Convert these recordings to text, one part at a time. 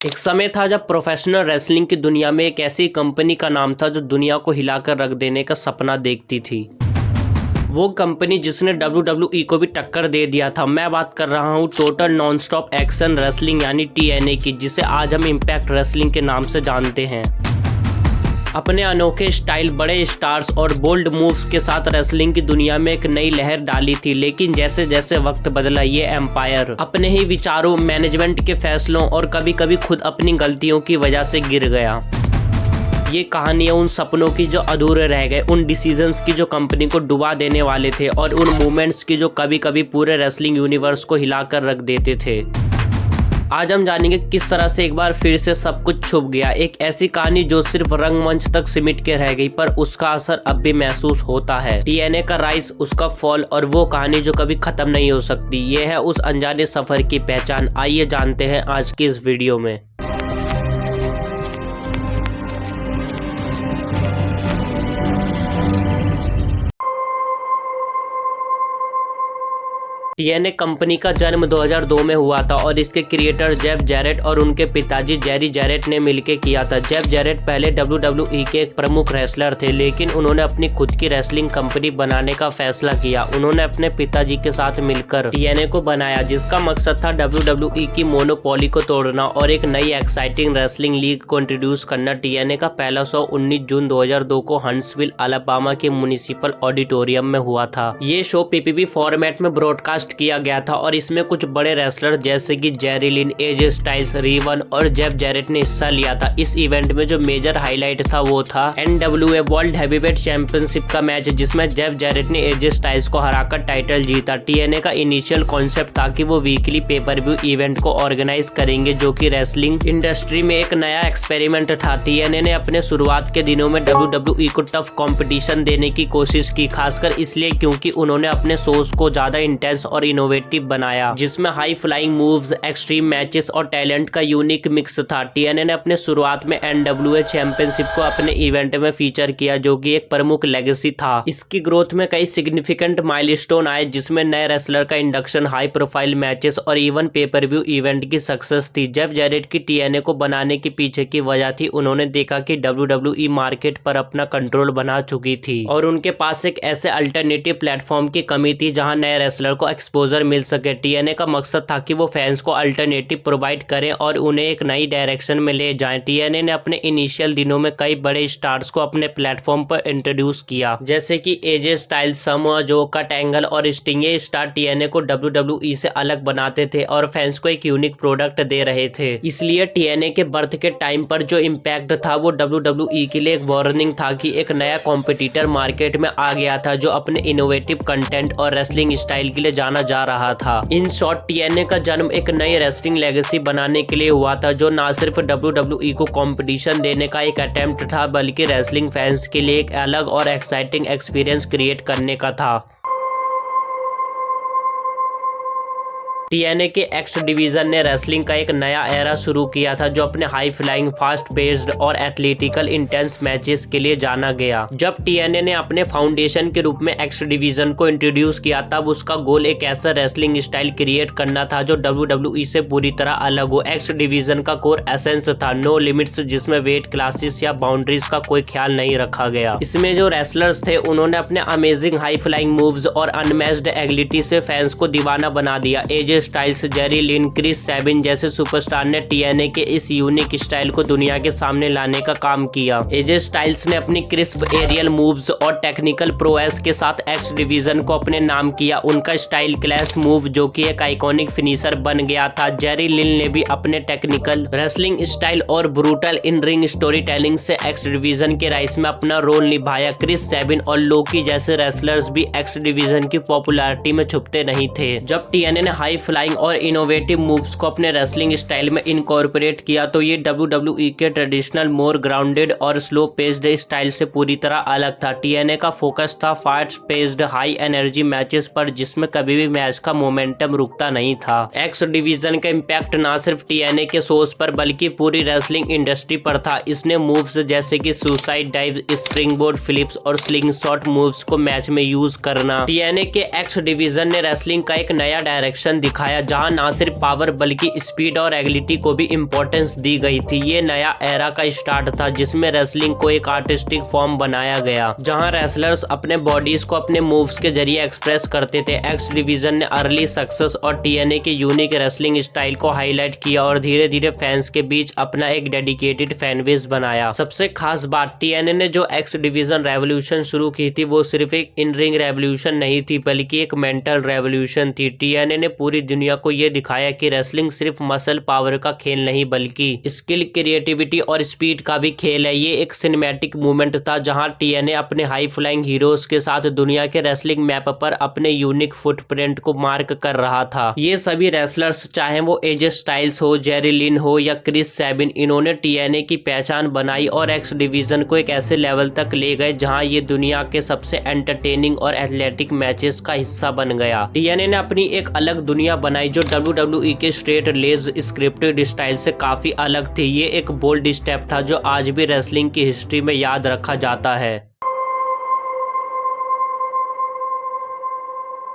एक समय था जब प्रोफेशनल रेसलिंग की दुनिया में एक ऐसी कंपनी का नाम था जो दुनिया को हिलाकर रख देने का सपना देखती थी। वो कंपनी जिसने WWE को भी टक्कर दे दिया था। मैं बात कर रहा हूँ total non stop action wrestling यानी TNA की, जिसे आज हम इम्पैक्ट रेसलिंग के नाम से जानते हैं। अपने अनोखे स्टाइल, बड़े स्टार्स और बोल्ड मूव्स के साथ रेसलिंग की दुनिया में एक नई लहर डाली थी। लेकिन जैसे जैसे वक्त बदला, ये एम्पायर अपने ही विचारों, मैनेजमेंट के फैसलों और कभी कभी खुद अपनी गलतियों की वजह से गिर गया। ये कहानियाँ उन सपनों की जो अधूरे रह गए, उन डिसीजंस की जो कंपनी को डुबा देने वाले थे और उन मूवमेंट्स की जो कभी कभी पूरे रेसलिंग यूनिवर्स को हिलाकर रख देते थे। आज हम जानेंगे किस तरह से एक बार फिर से सब कुछ छुप गया। एक ऐसी कहानी जो सिर्फ रंगमंच तक सिमट के रह गई, पर उसका असर अब भी महसूस होता है। TNA का राइज, उसका फॉल और वो कहानी जो कभी खत्म नहीं हो सकती। ये है उस अनजाने सफर की पहचान। आइए जानते हैं आज की इस वीडियो में। TNA कंपनी का जन्म 2002 में हुआ था और इसके क्रिएटर जेफ जैरेट और उनके पिताजी जेरी जैरेट ने मिलकर किया था। जेफ जैरेट पहले WWE के एक प्रमुख रेसलर थे, लेकिन उन्होंने अपनी खुद की रेसलिंग कंपनी बनाने का फैसला किया। उन्होंने अपने पिताजी के साथ मिलकर TNA को बनाया, जिसका मकसद था WWE की मोनोपोली को तोड़ना और एक नई एक्साइटिंग रेसलिंग लीग को इंट्रोड्यूस करना। TNA का पहला शो 19 जून 2002 को हंट्सविल, अलाबामा के म्युनिसिपल ऑडिटोरियम में हुआ था। ये शो PPV फॉर्मेट में ब्रॉडकास्ट किया गया था और इसमें कुछ बड़े रेसलर जैसे कि जेरी लिन, एजे स्टाइल्स, रिवन और जेफ जैरेट ने हिस्सा लिया था। इस इवेंट में जो मेजर हाईलाइट था वो था NWA वर्ल्ड हैवीवेट चैंपियनशिप का मैच, जिसमें जेफ जैरेट ने एजे स्टाइल्स को हराकर टाइटल जीता। TNA का इनिशियल कॉन्सेप्ट था कि वो वीकली पेपर व्यू इवेंट को ऑर्गेनाइज करेंगे, जो कि रेसलिंग इंडस्ट्री में एक नया एक्सपेरिमेंट था। TNA ने अपने शुरुआत के दिनों में WWE को टफ कंपटीशन देने की कोशिश की, खासकर इसलिए क्योंकि उन्होंने अपने शोज को ज्यादा इंटेंस और इनोवेटिव बनाया, जिसमें high flying moves, extreme matches और टैलेंट का यूनिक मिक्स था। TNA ने अपने शुरुआत में NWA चैंपियनशिप को अपने इवेंट में फीचर किया, जो कि एक प्रमुख लेगेसी था। इसकी ग्रोथ में कई सिग्निफिकेंट माइलस्टोन आए, जिसमें नए रेसलर का इंडक्शन, हाई प्रोफाइल मैचेस और इवन पेपर व्यू इवेंट की सक्सेस थी। जेफ जैरेट की TNA को बनाने के पीछे की वजह थी, उन्होंने देखा कि WWE मार्केट पर अपना कंट्रोल बना चुकी थी और उनके पास एक ऐसे अल्टरनेटिव प्लेटफॉर्म की कमी थी जहां नए रेसलर को एक्सपोजर मिल सके। TNA का मकसद था कि वो फैंस को अल्टरनेटिव प्रोवाइड करें और उन्हें एक नई डायरेक्शन में ले जाएं। TNA ने अपने इनिशियल दिनों में कई बड़े स्टार्स को अपने प्लेटफॉर्म पर इंट्रोड्यूस किया, जैसे कि AJ Styles, Samoa Joe, cut angle और स्टिंग। ये स्टार TNA को WWE से अलग बनाते थे और फैंस को एक यूनिक प्रोडक्ट दे रहे थे। इसलिए TNA के बर्थ के टाइम पर जो इम्पैक्ट था वो WWE के लिए एक वार्निंग था कि एक नया कॉम्पिटिटर मार्केट में आ गया था जो अपने इनोवेटिव कंटेंट और रेसलिंग स्टाइल के लिए जाना जा रहा था। इन शॉर्ट, TNA का जन्म एक नई रेसलिंग लेगेसी बनाने के लिए हुआ था, जो न सिर्फ WWE को कंपटीशन देने का एक अटेम्प्ट था, बल्कि रेसलिंग फैंस के लिए एक अलग और एक्साइटिंग एक्सपीरियंस क्रिएट करने का था। TNA के एक्स डिवीजन ने रेसलिंग का एक नया एरा शुरू किया था, जो अपने हाई फ्लाइंग, फास्ट पेस्ड और एथलेटिकल इंटेंस मैचेस के लिए जाना गया। जब TNA ने अपने फाउंडेशन के रूप में एक्स डिवीजन को इंट्रोड्यूस किया, तब उसका गोल एक ऐसा रेसलिंग स्टाइल क्रिएट करना था जो WWE से पूरी तरह अलग हो। एक्स डिवीजन का कोर एसेंस था नो लिमिट्स, जिसमें वेट क्लासेस या बाउंड्रीज का कोई ख्याल नहीं रखा गया। इसमें जो रेसलर्स थे उन्होंने अपने अमेजिंग हाई फ्लाइंग मूव्स और अनमैच्ड एबिलिटी से फैंस को दीवाना बना दिया। एजे स्टाइल्स, जेरी लिन, क्रिस सैबिन जैसे सुपरस्टार ने TNA के इस यूनिक स्टाइल को दुनिया के सामने लाने का काम किया। एजे स्टाइल्स ने अपनी क्रिस्प एरियल मूव्स और टेक्निकल प्रोएस के साथ एक्स डिवीजन को अपने नाम किया। उनका स्टाइल क्लैश मूव, जो कि एक आइकॉनिक फिनिशर बन गया था। जेरी लिन ने भी अपने टेक्निकल रेसलिंग स्टाइल और brutal in ring story telling से एक्स डिवीजन के राइज में अपना रोल निभाया। क्रिस सैबिन और लोकी जैसे रेसलर्स भी एक्स डिवीजन की पॉपुलैरिटी में छुपते नहीं थे। जब TNA ने हाई फ्लाइंग और इनोवेटिव मूव्स को अपने रेसलिंग स्टाइल में इनकॉर्पोरेट किया, तो ये WWE के ट्रेडिशनल मोर ग्राउंडेड और स्लो पेस्ड स्टाइल से पूरी तरह अलग था। TNA का फोकस था fast paced high energy matches पर, जिसमें कभी भी मैच का मोमेंटम रुकता नहीं था। एक्स डिवीजन का इम्पैक्ट ना सिर्फ TNA के शोज पर बल्कि पूरी रेसलिंग इंडस्ट्री पर था। इसने मूव्स जैसे कि सुसाइड डाइव, स्प्रिंगबोर्ड फ्लिप्स और स्लिंग शॉट मूव्स को मैच में यूज करना। TNA के एक्स डिवीजन ने रेसलिंग का एक नया डायरेक्शन दिखाया दिखाया जहां ना सिर्फ पावर बल्कि स्पीड और एग्लिटी को भी इम्पोर्टेंस दी गई थी। ये नया एरा का स्टार्ट था जिसमें रेसलिंग को एक आर्टिस्टिक फॉर्म बनाया गया जहां रेसलर्स अपने बॉडीज को अपने मूव्स के जरिए एक्सप्रेस करते थे। एक्स डिवीजन ने अर्ली सक्सेस और टीएनए के यूनिक रेसलिंग स्टाइल को हाईलाइट किया और धीरे धीरे फैंस के बीच अपना एक डेडिकेटेड फैन बेस बनाया। सबसे खास बात, टीएनए ने जो एक्स डिवीजन रेवोल्यूशन शुरू की थी वो सिर्फ एक इन रिंग रेवोल्यूशन नहीं थी बल्कि एक मेंटल रेवोल्यूशन थी। टीएनए ने पूरी दुनिया को ये दिखाया कि रेसलिंग सिर्फ मसल पावर का खेल नहीं बल्कि स्किल, क्रिएटिविटी और स्पीड का भी खेल है। ये एक सिनेमैटिक मूवमेंट था जहां टीएनए अपने हाई फ्लाइंग हीरोज के साथ दुनिया के रेसलिंग मैप पर अपने यूनिक फुटप्रिंट को मार्क कर रहा था। ये सभी रेसलर्स, चाहे वो एजे स्टाइल्स हो, जेरी लिन हो या क्रिस सैबिन, इन्होंने टीएनए की पहचान बनाई और एक्स डिवीजन को एक ऐसे लेवल तक ले गए जहां ये दुनिया के सबसे एंटरटेनिंग और एथलेटिक मैचेस का हिस्सा बन गया। टीएनए ने अपनी एक अलग दुनिया बनाई जो डब्ल्यूडब्ल्यूई के स्ट्रेट लेज स्क्रिप्टेड स्टाइल से काफी अलग थी। ये एक बोल्ड स्टेप था जो आज भी रेसलिंग की हिस्ट्री में याद रखा जाता है।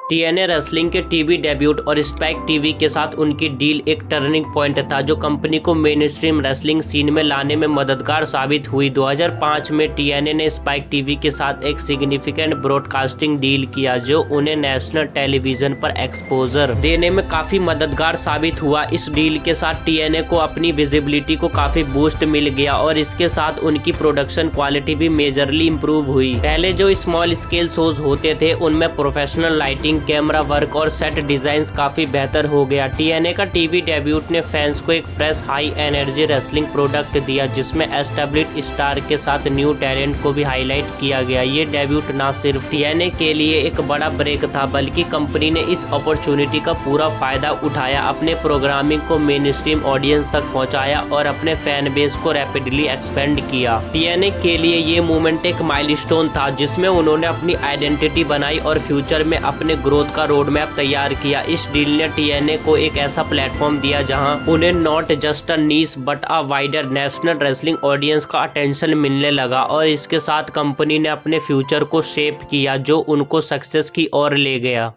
टीएनए रेसलिंग के टीवी डेब्यूट और स्पाइक टीवी के साथ उनकी डील एक टर्निंग पॉइंट था जो कंपनी को मेन स्ट्रीम रेसलिंग सीन में लाने में मददगार साबित हुई। 2005 में टीएनए ने स्पाइक टीवी के साथ एक सिग्निफिकेंट ब्रॉडकास्टिंग डील किया जो उन्हें नेशनल टेलीविजन पर एक्सपोजर देने में काफी मददगार साबित हुआ। इस डील के साथ टीएनए को अपनी विजिबिलिटी को काफी बूस्ट मिल गया और इसके साथ उनकी प्रोडक्शन क्वालिटी भी मेजरली इम्प्रूव हुई। पहले जो स्मॉल स्केल शोज होते थे उनमें प्रोफेशनल लाइटिंग, कैमरा वर्क और सेट डिजाइन्स काफी बेहतर हो गया। टीएनए का टीवी डेब्यूट ने फैंस को एक fresh high energy wrestling product दिया जिसमें एस्टेब्लिश्ड स्टार के साथ न्यू टैलेंट को भी हाईलाइट किया गया। ये डेब्यूट ना सिर्फ टीएनए के लिए एक बड़ा ब्रेक था बल्कि कंपनी ने इस अपॉर्चुनिटी का पूरा फायदा उठाया, अपने प्रोग्रामिंग को मेन स्ट्रीम ऑडियंस तक पहुंचाया और अपने फैन बेस को रैपिडली एक्सपेंड किया। टीएनए के लिए ये मूवमेंट एक माइलस्टोन था जिसमें उन्होंने अपनी आइडेंटिटी बनाई और फ्यूचर में अपने ग्रोथ का रोड मैप तैयार किया। इस डील ने टीएनए को एक ऐसा प्लेटफॉर्म दिया जहां उन्हें not just a niche but a wider national wrestling audience का अटेंशन मिलने लगा और इसके साथ कंपनी ने अपने फ्यूचर को शेप किया जो उनको सक्सेस की ओर ले गया।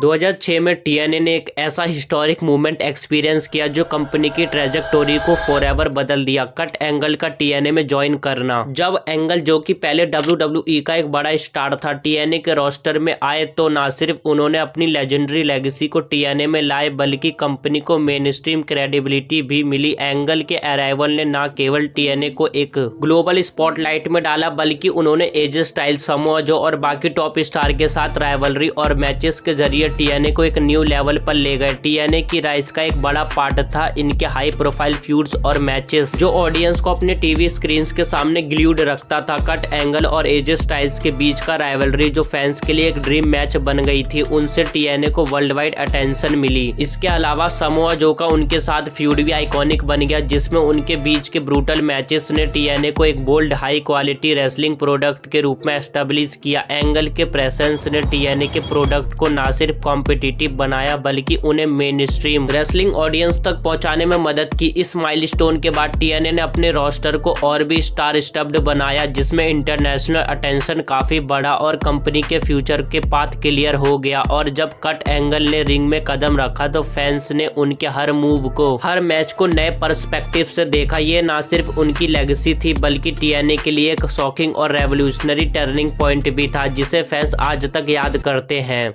2006 में टीएनए ने एक ऐसा हिस्टोरिक मूवमेंट एक्सपीरियंस किया जो कंपनी की ट्रेजेक्टोरी को फॉरएवर बदल दिया। कट एंगल का टीएनए में ज्वाइन करना। जब एंगल, जो कि पहले डब्ल्यूडब्ल्यूई का एक बड़ा स्टार था, टीएनए के रोस्टर में आए तो ना सिर्फ उन्होंने अपनी लेजेंडरी लेगेसी को टीएनए में लाए बल्कि कंपनी को मेन स्ट्रीम क्रेडिबिलिटी भी मिली। एंगल के अराइवल ने न केवल टीएनए को एक ग्लोबल स्पॉटलाइट में डाला बल्कि उन्होंने एजे स्टाइल, समोआ जो और बाकी टॉप स्टार के साथ राइवलरी और मैचेस के जरिए टीएनए को एक न्यू लेवल पर ले गए। टीएनए की राइज का एक बड़ा पार्ट था इनके हाई प्रोफाइल फ्यूड्स और मैचेस जो ऑडियंस को अपने टीवी स्क्रीन के सामने ग्लूड रखता था। कट एंगल और एजे स्टाइल्स के बीच का राइवलरी जो फैंस के लिए एक ड्रीम मैच बन गई थी, उनसे टीएनए को वर्ल्ड वाइड अटेंशन मिली। इसके अलावा समोआ जो का उनके साथ फ्यूड भी आइकॉनिक बन गया जिसमें उनके बीच के ब्रूटल मैचेस ने टीएनए को एक bold high quality wrestling product के रूप में एस्टेब्लिश किया। एंगल के प्रेजेंस ने टीएनए के प्रोडक्ट को ना सिर्फ कॉम्पिटिटिव बनाया बल्कि उन्हें मेन स्ट्रीम रेसलिंग ऑडियंस तक पहुंचाने में मदद की। इस माइलस्टोन के बाद टीएनए ने अपने रोस्टर को और भी स्टार स्टफ्ड बनाया जिसमें इंटरनेशनल अटेंशन काफी बढ़ा और कंपनी के फ्यूचर के पाथ क्लियर हो गया। और जब कट एंगल ने रिंग में कदम रखा तो फैंस ने उनके हर मूव को, हर मैच को नए पर्सपेक्टिव से देखा। ये ना सिर्फ उनकी लेगेसी थी बल्कि टीएनए के लिए एक शॉकिंग और रेवोल्यूशनरी टर्निंग पॉइंट भी था जिसे फैंस आज तक याद करते हैं।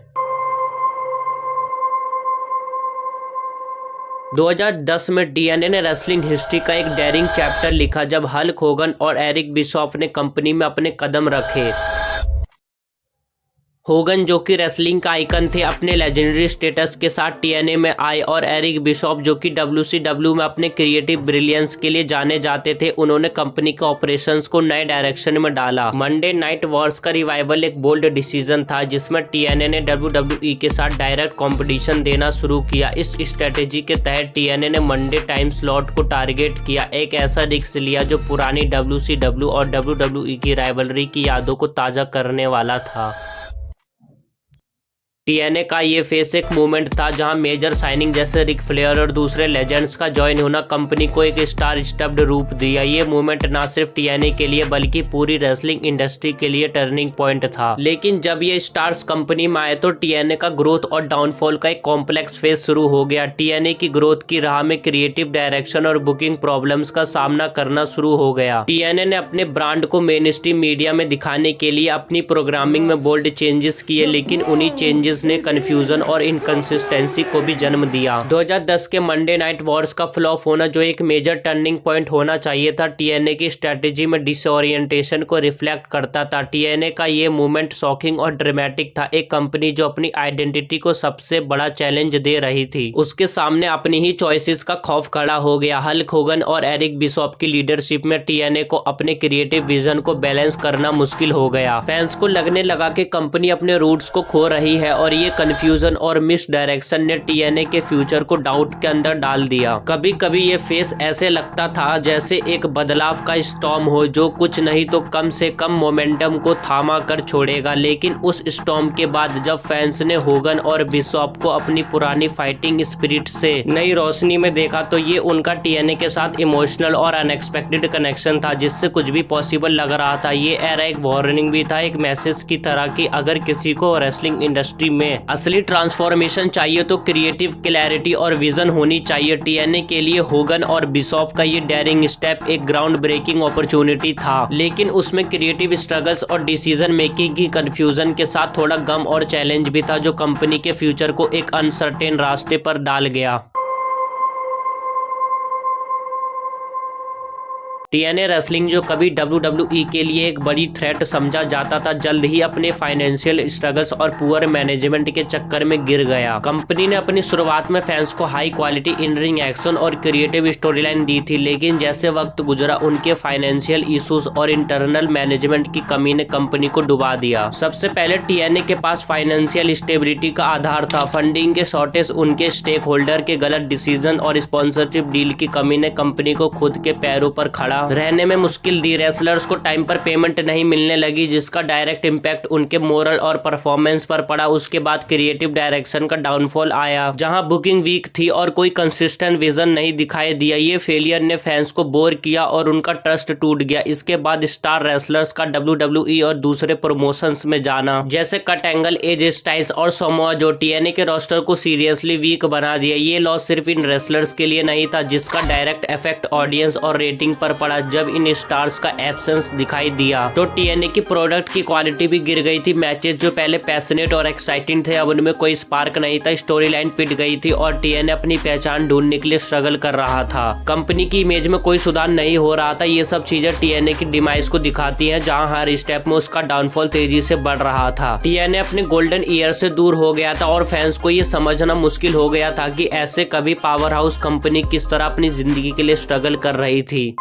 2010 में टीएनए ने रेसलिंग हिस्ट्री का एक डेयरिंग चैप्टर लिखा जब हल्क होगन और एरिक बिशॉफ ने कंपनी में अपने कदम रखे। होगन जो कि रेसलिंग का आइकन थे अपने लेजेंडरी स्टेटस के साथ टीएनए में आए और एरिक बिशॉफ जो कि डब्ल्यूसीडब्ल्यू में अपने क्रिएटिव ब्रिलियंस के लिए जाने जाते थे, उन्होंने कंपनी के ऑपरेशंस को नए डायरेक्शन में डाला। मंडे नाइट वॉर्स का रिवाइवल एक बोल्ड डिसीजन था जिसमें टीएनए ने डब्ल्यूडब्ल्यूई के साथ डायरेक्ट कंपटीशन देना शुरू किया। इस स्ट्रेटेजी के तहत टीएनए ने मंडे टाइम स्लॉट को टारगेट किया, एक ऐसा रिस्क लिया जो पुरानी डब्ल्यूसीडब्ल्यू और डब्ल्यूडब्ल्यूई की राइवलरी की यादों को ताजा करने वाला था। टीएनए का ये फेस एक मूवमेंट था जहां मेजर साइनिंग जैसे रिक फ्लेयर और दूसरे लेजेंड्स का ज्वाइन होना कंपनी को एक स्टार स्टफ्ड रूप दिया। ये मूवमेंट ना सिर्फ टीएनए के लिए बल्कि पूरी रेसलिंग इंडस्ट्री के लिए टर्निंग पॉइंट था। लेकिन जब ये स्टार्स कंपनी में आए तो टीएनए का ग्रोथ और डाउनफॉल का एक कॉम्प्लेक्स फेज शुरू हो गया। टीएनए की ग्रोथ की राह में क्रिएटिव डायरेक्शन और बुकिंग प्रॉब्लम्स का सामना करना शुरू हो गया। टीएनए ने अपने ब्रांड को मेन स्ट्रीम मीडिया में दिखाने के लिए अपनी प्रोग्रामिंग में बोल्ड चेंजेस किए, लेकिन उन्हीं चेंजेस ने कंफ्यूजन और इनकंसिस्टेंसी को भी जन्म दिया। 2010 के मंडे नाइट वॉर्स का फ्लॉप होना, जो एक मेजर टर्निंग पॉइंट होना चाहिए था, टीएनए की स्ट्रेटेजी में डिसओरिएंटेशन को रिफ्लेक्ट करता था। टीएनए का ये मूवमेंट शॉकिंग और ड्रामेटिक था। एक कंपनी जो अपनी आइडेंटिटी को सबसे बड़ा चैलेंज दे रही थी, उसके सामने अपनी ही चॉइसेस का खौफ खड़ा हो गया। हल्क होगन और एरिक बिशॉप की लीडरशिप में टीएनए को अपने क्रिएटिव विजन को बैलेंस करना मुश्किल हो गया। फैंस को लगने लगा कि कंपनी अपने रूट्स को खो रही है और ये कंफ्यूजन और मिस डायरेक्शन ने टीएनए के फ्यूचर को डाउट के अंदर डाल दिया। कभी कभी ये फेस ऐसे लगता था जैसे एक बदलाव का स्टॉर्म हो जो कुछ नहीं तो कम से कम मोमेंटम को थामा कर छोड़ेगा। लेकिन उस स्टॉर्म के बाद जब फैंस ने होगन और बिशॉप को अपनी पुरानी फाइटिंग स्पिरिट से नई रोशनी में देखा तो ये उनका टीएनए के साथ इमोशनल और अनएक्सपेक्टेड कनेक्शन था जिससे कुछ भी पॉसिबल लग रहा था। ये एरा एक वार्निंग भी था, एक मैसेज की तरह कि अगर किसी को रेसलिंग इंडस्ट्री में असली ट्रांसफॉर्मेशन चाहिए तो क्रिएटिव क्लैरिटी और विजन होनी चाहिए। टीएनए के लिए होगन और बिशॉप का ये डेयरिंग स्टेप एक ग्राउंड ब्रेकिंग अपॉर्चुनिटी था, लेकिन उसमें क्रिएटिव स्ट्रगल्स और डिसीजन मेकिंग की कंफ्यूजन के साथ थोड़ा गम और चैलेंज भी था जो कंपनी के फ्यूचर को एक अनसर्टेन रास्ते पर डाल गया। टीएनए रेसलिंग जो कभी डब्ल्यूडब्ल्यूई के लिए एक बड़ी थ्रेट समझा जाता था, जल्द ही अपने फाइनेंशियल स्ट्रगल्स और पुअर मैनेजमेंट के चक्कर में गिर गया। कंपनी ने अपनी शुरुआत में फैंस को high quality in ring action और क्रिएटिव स्टोरी लाइन दी थी, लेकिन जैसे वक्त गुजरा उनके फाइनेंशियल इश्यूज और इंटरनल मैनेजमेंट की कमी ने कंपनी को डुबा दिया। सबसे पहले टीएनए के पास फाइनेंशियल स्टेबिलिटी का आधार था। फंडिंग के शॉर्टेज, उनके स्टेक होल्डर के गलत डिसीजन और स्पॉन्सरशिप डील की कमी ने कंपनी को खुद के पैरों पर खड़ा रहने में मुश्किल दी। रेसलर्स को टाइम पर पेमेंट नहीं मिलने लगी, जिसका डायरेक्ट इम्पैक्ट उनके मोरल और परफॉर्मेंस पर पड़ा। उसके बाद क्रिएटिव डायरेक्शन का डाउनफॉल आया, जहां बुकिंग वीक थी और कोई कंसिस्टेंट विजन नहीं दिखाई दिया। ये फेलियर ने फैंस को बोर किया और उनका ट्रस्ट टूट गया। इसके बाद स्टार रेसलर्स का डब्ल्यूडब्ल्यूई और दूसरे प्रमोशंस में जाना, जैसे कट एंगल, एज स्टाइल्स और समोआ जो, टीएनए के रोस्टर को सीरियसली वीक बना दिया। ये लॉस सिर्फ इन रेसलर्स के लिए नहीं था, जिसका डायरेक्ट इफेक्ट ऑडियंस और रेटिंग पर पड़ा। जब इन स्टार्स का एब्सेंस दिखाई दिया तो टीएनए की प्रोडक्ट की क्वालिटी भी गिर गई थी। मैचेस जो पहले पैशनेट और एक्साइटिंग थे, अब उनमें कोई स्पार्क नहीं था। स्टोरी लाइन पिट गई थी और टीएनए अपनी पहचान ढूंढने के लिए स्ट्रगल कर रहा था। कंपनी की इमेज में कोई सुधार नहीं हो रहा था। ये सब चीजें टीएनए की डिमाइस को दिखाती हैं, जहां हर स्टेप में उसका डाउनफॉल तेजी से बढ़ रहा था। टीएनए अपने गोल्डन ईयर से दूर हो गया था और फैंस को ये समझना मुश्किल हो गया था कि ऐसे कभी पावर हाउस कंपनी किस तरह अपनी जिंदगी के लिए स्ट्रगल कर रही थी।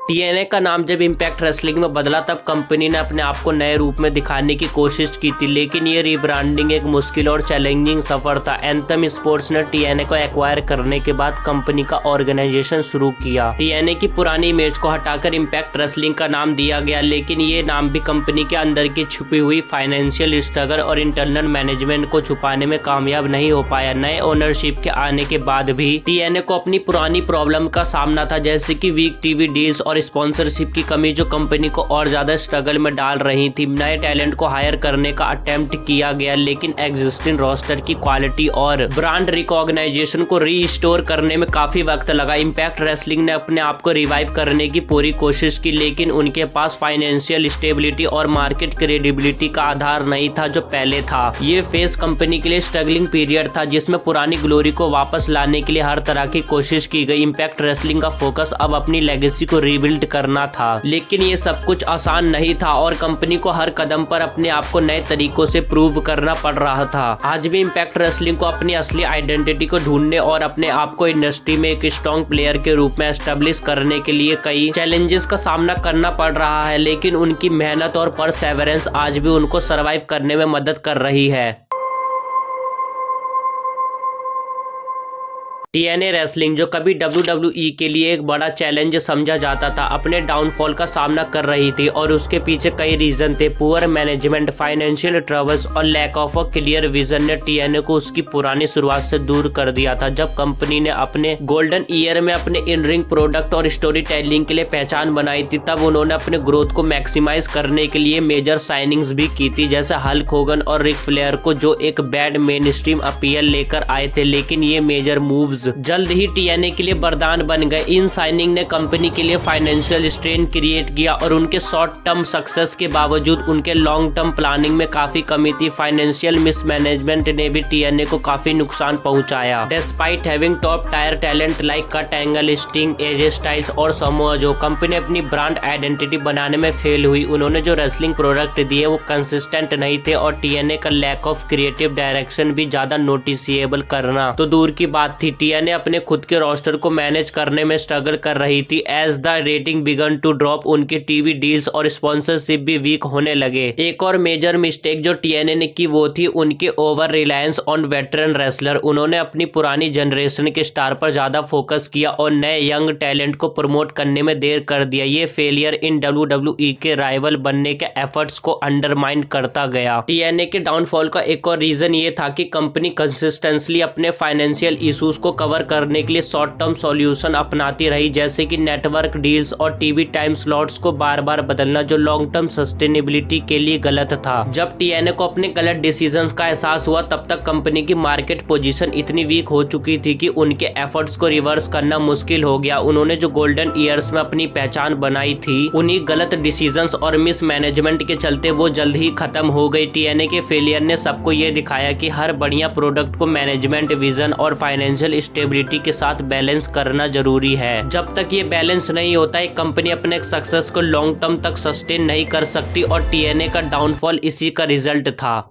टीएनए का नाम जब इम्पैक्ट रेसलिंग में बदला तब कंपनी ने अपने आप को नए रूप में दिखाने की कोशिश की थी, लेकिन ये रीब्रांडिंग एक मुश्किल और चैलेंजिंग सफर था। एंथम स्पोर्ट्स ने टीएनए को एक्वायर करने के बाद कंपनी का ऑर्गेनाइजेशन शुरू किया। टीएनए की पुरानी इमेज को हटाकर इम्पैक्ट रेसलिंग का नाम दिया गया, लेकिन ये नाम भी कंपनी के अंदर की छुपी हुई फाइनेंशियल स्ट्रगल और इंटरनल मैनेजमेंट को छुपाने में कामयाब नहीं हो पाया। नए ओनरशिप के आने के बाद भी टीएनए को अपनी पुरानी प्रॉब्लम का सामना था, जैसे कि वीक टीवी डील्स और स्पॉन्सरशिप की कमी जो कंपनी को और ज्यादा स्ट्रगल में डाल रही थी। नए टैलेंट को हायर करने का अटेम्प्ट किया गया, लेकिन एग्जिस्टिंग रोस्टर की क्वालिटी और ब्रांड रिकॉग्नाइजेशन को रीस्टोर करने में काफी वक्त लगा। इम्पैक्ट रेसलिंग ने अपने आप को रिवाइव करने की पूरी कोशिश की, लेकिन उनके पास फाइनेंशियल स्टेबिलिटी और मार्केट क्रेडिबिलिटी का आधार नहीं था जो पहले था। ये फेज कंपनी के लिए स्ट्रगलिंग पीरियड था, जिसमें पुरानी ग्लोरी को वापस लाने के लिए हर तरह की कोशिश की गई। इम्पैक्ट रेसलिंग का फोकस अब अपनी लेगेसी को रीबिल्ड करना था, लेकिन ये सब कुछ आसान नहीं था और कंपनी को हर कदम पर अपने आप को नए तरीकों से प्रूव करना पड़ रहा था। आज भी इम्पैक्ट रेसलिंग को अपनी असली आइडेंटिटी को ढूंढने और अपने आप को इंडस्ट्री में एक स्ट्रॉन्ग प्लेयर के रूप में एस्टेब्लिश करने के लिए कई चैलेंजेस का सामना करना पड़ रहा है, लेकिन उनकी मेहनत और परसेवरेंस आज भी उनको सर्वाइव करने में मदद कर रही है। टीएनए रेसलिंग, जो कभी डब्ल्यूडब्ल्यूई के लिए एक बड़ा चैलेंज समझा जाता था, अपने डाउनफॉल का सामना कर रही थी और उसके पीछे कई रीजन थे। पुअर मैनेजमेंट, फाइनेंशियल ट्रबल्स और lack of a clear vision ने टीएनए को उसकी पुरानी शुरुआत से दूर कर दिया था। जब कंपनी ने अपने गोल्डन ईयर में अपने इन रिंग प्रोडक्ट और स्टोरी टेलिंग के लिए पहचान बनाई थी, तब उन्होंने अपने ग्रोथ को मैक्सिमाइज करने के लिए मेजर साइनिंग्स भी की थी, जैसे हल्क होगन और रिक फ्लेयर को, जो एक बैड मेन स्ट्रीम अपील लेकर आए थे, लेकिन ये मेजर मूव्स जल्द ही टीएनए के लिए वरदान बन गए। इन साइनिंग ने कंपनी के लिए फाइनेंशियल स्ट्रेन क्रिएट किया और उनके शॉर्ट टर्म सक्सेस के बावजूद उनके लॉन्ग टर्म प्लानिंग में काफी कमी थी। फाइनेंशियल मिसमैनेजमेंट ने भी टीएनए को काफी नुकसान पहुंचाया। Despite having top tier talent like cut angle, sting, AJ Styles और समोआ जो, कंपनी अपनी ब्रांड आइडेंटिटी बनाने में फेल हुई। उन्होंने जो रेसलिंग प्रोडक्ट दिए वो कंसिस्टेंट नहीं थे और टीएनए का लैक ऑफ क्रिएटिव डायरेक्शन भी ज्यादा नोटिसेबल करना तो दूर की बात थी। टीएनए अपने खुद के रोस्टर को मैनेज करने में स्ट्रगल कर रही थी। As the rating began to drop, उनके टीवी डील्स और स्पॉन्सरशिप भी वीक होने लगे। एक और मेजर मिस्टेक जो टीएनए ने की वो थी उनके over reliance on veteran wrestler. उन्होंने अपनी पुरानी जनरेशन के स्टार पर ज्यादा फोकस किया और नए यंग टैलेंट को प्रमोट करने में देर कर दिया। ये फेलियर इन डब्ल्यूडब्ल्यूई के राइवल बनने के एफर्ट्स को अंडरमाइन करता गया। टीएनए के डाउनफॉल का एक और रीजन ये था कि कंपनी कंसिस्टेंटली अपने फाइनेंशियल इश्यूज को कवर करने के लिए शॉर्ट टर्म सॉल्यूशन अपनाती रही, जैसे कि नेटवर्क डील्स और टीवी टाइम स्लॉट्स को बार बार बदलना, जो लॉन्ग टर्म सस्टेनेबिलिटी के लिए गलत था। जब टीएनए को अपने गलत डिसीजंस का एहसास हुआ, तब तक कंपनी की मार्केट पोजीशन इतनी वीक हो चुकी थी कि उनके एफर्ट्स को रिवर्स करना मुश्किल हो गया। उन्होंने जो गोल्डन ईयर्स में अपनी पहचान बनाई थी, उन्हीं गलत डिसीजंस और मिस मैनेजमेंट के चलते वो जल्द ही खत्म हो गई। टीएनए के फेलियर ने सबको ये दिखाया कि हर बढ़िया प्रोडक्ट को मैनेजमेंट, विजन और फाइनेंशियल स्टेबिलिटी के साथ बैलेंस करना जरूरी है। जब तक ये बैलेंस नहीं होता है, कंपनी अपने सक्सेस को लॉन्ग टर्म तक सस्टेन नहीं कर सकती और टीएनए का डाउनफॉल इसी का रिजल्ट था।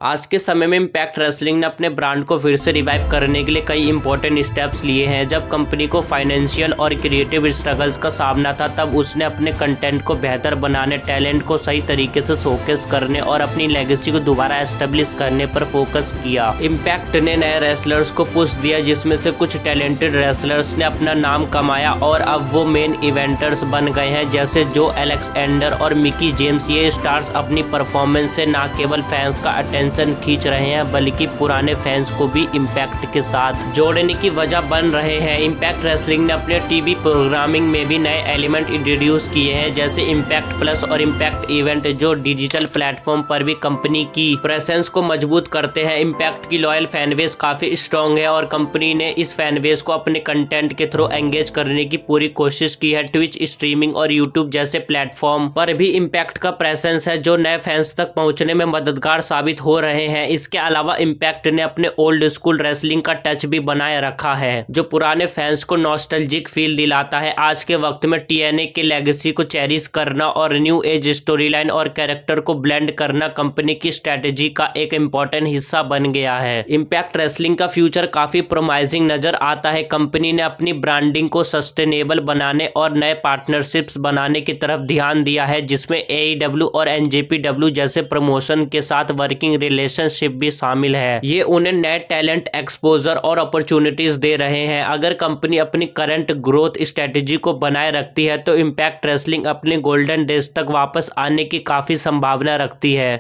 आज के समय में इम्पैक्ट रेसलिंग ने अपने ब्रांड को फिर से रिवाइव करने के लिए कई इंपॉर्टेंट स्टेप्स लिए हैं। जब कंपनी को फाइनेंशियल और क्रिएटिव स्ट्रगल्स का सामना था, तब उसने अपने कंटेंट को बेहतर बनाने, टैलेंट को सही तरीके से शोकेस करने और अपनी लेगेसी को दोबारा एस्टेब्लिश करने पर फोकस किया। इम्पैक्ट ने नए रेसलर्स को पुश दिया, जिसमें से कुछ टैलेंटेड रेसलर्स ने अपना नाम कमाया और अब वो मेन इवेंटर्स बन गए हैं, जैसे जो एलेक्जेंडर और मिकी जेम्स। ये स्टार्स अपनी परफॉर्मेंस से न केवल फैंस का अटेंशन खींच रहे हैं, बल्कि पुराने फैंस को भी इम्पैक्ट के साथ जोड़ने की वजह बन रहे हैं। इम्पैक्ट रेसलिंग ने अपने टीवी प्रोग्रामिंग में भी नए एलिमेंट इंट्रोड्यूस किए हैं, जैसे इम्पैक्ट प्लस और इम्पैक्ट इवेंट, जो डिजिटल प्लेटफॉर्म पर भी कंपनी की प्रेजेंस को मजबूत करते हैं। इम्पैक्ट की लॉयल फैनबेस काफी स्ट्रॉन्ग है और कंपनी ने इस फैनबेस को अपने कंटेंट के थ्रू एंगेज करने की पूरी कोशिश की है। ट्विच स्ट्रीमिंग और यूट्यूब जैसे प्लेटफॉर्म पर भी इम्पैक्ट का प्रेजेंस है, जो नए फैंस तक पहुंचने में मददगार साबित हो रहे हैं। इसके अलावा इम्पैक्ट ने अपने ओल्ड स्कूल रेसलिंग का टच भी बनाए रखा है, जो पुराने फैंस को नॉस्टैल्जिक फील दिलाता है। आज के वक्त में टीएनए के लेगेसी को चेरिश करना और न्यू एज स्टोरी लाइन और कैरेक्टर को ब्लेंड करना कंपनी की स्ट्रेटेजी का एक इम्पोर्टेंट हिस्सा बन गया है। इम्पैक्ट रेसलिंग का फ्यूचर काफी प्रोमाइजिंग नजर आता है। कंपनी ने अपनी ब्रांडिंग को सस्टेनेबल बनाने और नए पार्टनरशिप्स बनाने की तरफ ध्यान दिया है, जिसमें AEW और NJPW जैसे प्रमोशन के साथ वर्किंग रिलेशनशिप भी शामिल है। ये उन्हें नए टैलेंट, एक्सपोजर और अपॉर्चुनिटीज दे रहे हैं। अगर कंपनी अपनी करंट ग्रोथ स्ट्रेटेजी को बनाए रखती है, तो इम्पैक्ट रेसलिंग अपने गोल्डन डेज तक वापस आने की काफी संभावना रखती है।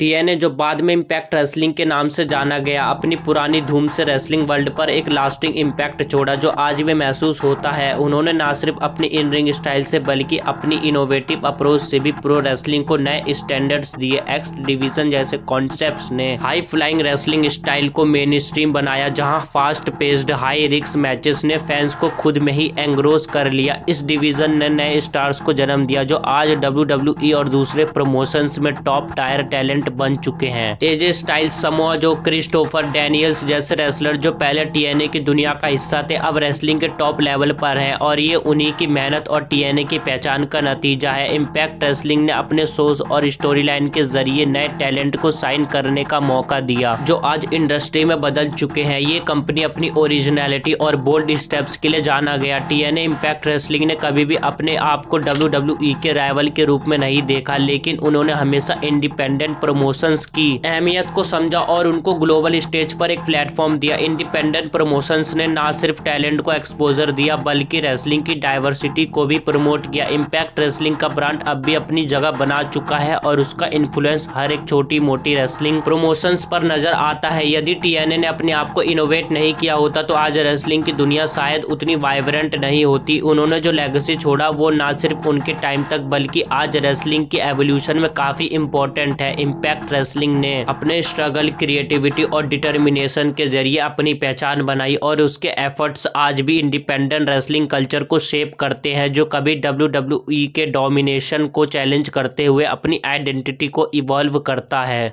टीएनए, जो बाद में इम्पैक्ट रेसलिंग के नाम से जाना गया, अपनी पुरानी धूम से रेसलिंग वर्ल्ड पर एक लास्टिंग इम्पैक्ट छोड़ा जो आज भी महसूस होता है। उन्होंने न सिर्फ अपनी इन रिंग स्टाइल से, बल्कि अपनी इनोवेटिव अप्रोच से भी प्रो रेसलिंग को नए स्टैंडर्ड्स दिए। एक्स डिवीजन जैसे कॉन्सेप्ट्स ने हाई फ्लाइंग रेसलिंग स्टाइल को मेन स्ट्रीम बनाया, जहां fast paced high risk matches ने फैंस को खुद में ही एंग्रोस कर लिया। इस डिवीजन ने नए स्टार्स को जन्म दिया, जो आज WWE और दूसरे प्रमोशंस में टॉप टायर टैलेंट बन चुके हैं। AJ Styles Samoa Joe Christopher Daniels जैसे रेसलर जो पहले टीएनए की दुनिया का हिस्सा थे अब रेसलिंग के टॉप लेवल पर हैं और ये उन्हीं की मेहनत और टीएनए की पहचान का नतीजा है। इम्पैक्ट रेसलिंग ने अपने शोज और स्टोरी लाइन के जरिए नए टैलेंट को साइन करने का मौका दिया जो आज इंडस्ट्री में बदल चुके हैं। ये कंपनी अपनी ओरिजिनलिटी और बोल्ड स्टेप्स के लिए जाना गया। टीएनए इम्पैक्ट रेसलिंग ने कभी भी अपने आप को WWE के राइवल के रूप में नहीं देखा, लेकिन उन्होंने हमेशा इंडिपेंडेंट प्रमोशंस की अहमियत को समझा और उनको ग्लोबल स्टेज पर एक प्लेटफॉर्म दिया। इंडिपेंडेंट प्रमोशंस ने ना सिर्फ टैलेंट को एक्सपोजर दिया बल्कि रेसलिंग की डाइवर्सिटी को भी प्रमोट किया। इम्पैक्ट रेसलिंग का ब्रांड अब भी अपनी जगह बना चुका है और उसका इन्फ्लुएंस हर एक छोटी मोटी रेसलिंग प्रमोशंस पर नजर आता है। यदि टीएनए ने अपने आप को इनोवेट नहीं किया होता तो आज रेसलिंग की दुनिया शायद उतनी वाइब्रेंट नहीं होती। उन्होंने जो लेगेसी छोड़ा वो ना सिर्फ उनके टाइम तक बल्कि आज रेसलिंग की एवोल्यूशन में काफी इंपॉर्टेंट है। इम्पैक्ट रेसलिंग ने अपने स्ट्रगल, क्रिएटिविटी और डिटर्मिनेशन के जरिए अपनी पहचान बनाई और उसके एफर्ट्स आज भी इंडिपेंडेंट रेसलिंग कल्चर को शेप करते हैं जो कभी WWE के डोमिनेशन को चैलेंज करते हुए अपनी आइडेंटिटी को इवॉल्व करता है।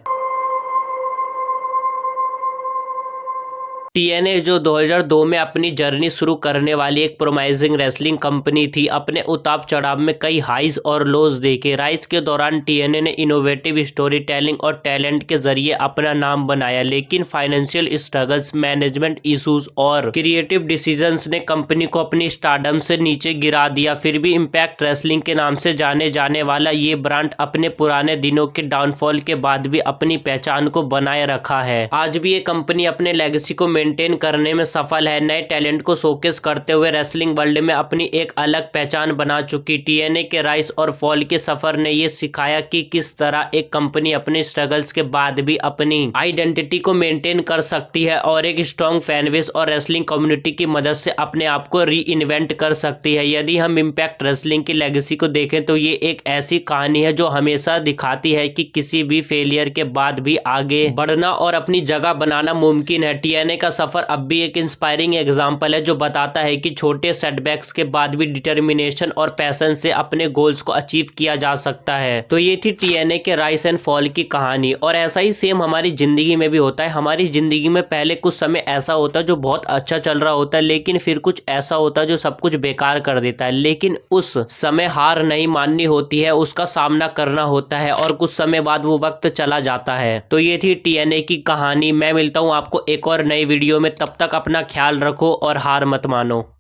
टीएनए जो 2002 में अपनी जर्नी शुरू करने वाली एक प्रोमाइजिंग रेसलिंग कंपनी थी, अपने उतार चढ़ाव में कई हाइज और लोज देखे। राइज के दौरान टीएनए ने इनोवेटिव स्टोरी टेलिंग और टैलेंट के जरिए अपना नाम बनाया, लेकिन फाइनेंशियल स्ट्रगल्स, मैनेजमेंट इश्यूज और क्रिएटिव डिसीजंस ने कंपनी को अपनी स्टारडम से नीचे गिरा दिया। फिर भी इम्पैक्ट रेसलिंग के नाम से जाने जाने वाला ये ब्रांड अपने पुराने दिनों के डाउनफॉल के बाद भी अपनी पहचान को बनाए रखा है। आज भी ये कंपनी अपने लेगेसी को मेंटेन करने में सफल है, नए टैलेंट को शोकेस करते हुए रेसलिंग वर्ल्ड में अपनी एक अलग पहचान बना चुकी। टीएनए के राइज और फॉल के सफर ने ये सिखाया कि किस तरह एक कंपनी अपने स्ट्रगल्स के बाद भी अपनी आइडेंटिटी को मेंटेन कर सकती है और एक स्ट्रॉन्ग फैन बेस और रेसलिंग कम्युनिटी की मदद से अपने आप को री इन्वेंट कर सकती है। यदि हम इम्पैक्ट रेसलिंग की लेगेसी को देखें तो ये एक ऐसी कहानी है जो हमेशा दिखाती है कि किसी भी फेलियर के बाद भी आगे बढ़ना और अपनी जगह बनाना मुमकिन है। टीएनए का सफर अब भी एक इंस्पायरिंग एग्जाम्पल है जो बताता है कि छोटे सेटबैक्स के बाद भी डिटर्मिनेशन और पैशन से अपने गोल्स को अचीव किया जा सकता है। तो ये थी टीएनए के राइज एंड फॉल की कहानी और ऐसा ही सेम हमारी जिंदगी में भी होता है। हमारी जिंदगी में पहले कुछ समय ऐसा होता है जो बहुत अच्छा चल रहा होता है, लेकिन फिर कुछ ऐसा होता है जो सब कुछ बेकार कर देता है, लेकिन उस समय हार नहीं माननी होती है, उसका सामना करना होता है और कुछ समय बाद वो वक्त चला जाता है। तो ये थी टीएनए की कहानी। मैं मिलता हूँ आपको एक और नई वीडियो में, तब तक अपना ख्याल रखो और हार मत मानो।